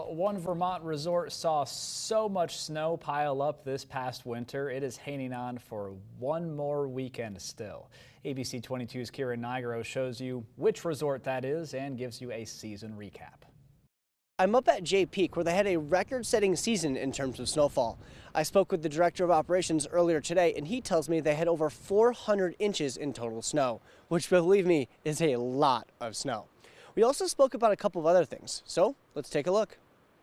One Vermont resort saw so much snow pile up this past winter, it is hanging on for one more weekend still. ABC 22's Kieran Nigro shows you which resort that is and gives you a season recap. I'm up at Jay Peak, where they had a record-setting season in terms of snowfall. I spoke with the director of operations earlier today, and he tells me they had over 400 inches in total snow, which, believe me, is a lot of snow. We also spoke about a couple of other things, so let's take a look.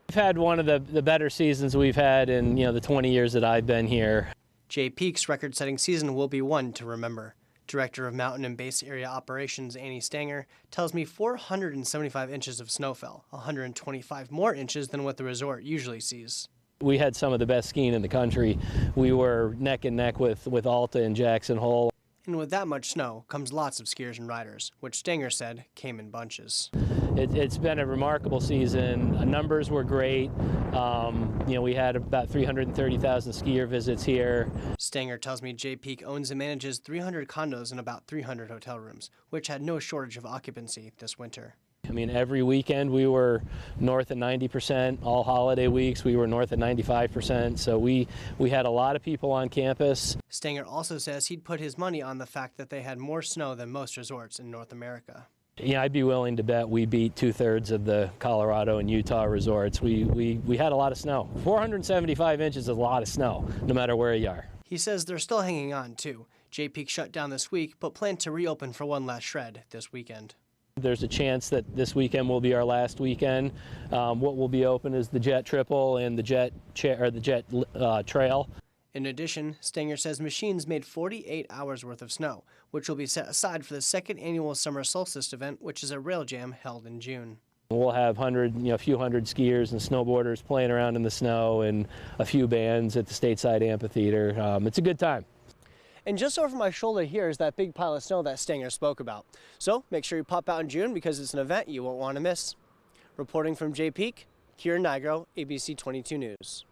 We've had one of the better seasons we've had in the 20 years that I've been here. Jay Peak's record-setting season will be one to remember. Director of Mountain and Base Area Operations Annie Stanger tells me 475 inches of snow fell, 125 more inches than what the resort usually sees. We had some of the best skiing in the country. We were neck and neck with Alta and Jackson Hole. And with that much snow comes lots of skiers and riders, which Stanger said came in bunches. It's been a remarkable season. Numbers were great. We had about 330,000 skier visits here. Stanger tells me Jay Peak owns and manages 300 condos and about 300 hotel rooms, which had no shortage of occupancy this winter. I mean, every weekend we were north of 90%. All holiday weeks we were north of 95%. So we had a lot of people on campus. Stanger also says he'd put his money on the fact that they had more snow than most resorts in North America. Yeah, I'd be willing to bet we beat 2/3 of the Colorado and Utah resorts. We had a lot of snow. 475 inches is a lot of snow, no matter where you are. He says they're still hanging on, too. Jay Peak shut down this week, but plan to reopen for one last shred this weekend. There's a chance that this weekend will be our last weekend. What will be open is the Jet Triple and the Jet Trail. In addition, Stanger says machines made 48 hours worth of snow, which will be set aside for the second annual Summer Solstice event, which is a rail jam held in June. We'll have a few hundred skiers and snowboarders playing around in the snow and a few bands at the Stateside Amphitheater. It's a good time. And just over my shoulder here is that big pile of snow that Stanger spoke about. So make sure you pop out in June because it's an event you won't want to miss. Reporting from Jay Peak, Kieran Nigro, ABC 22 News.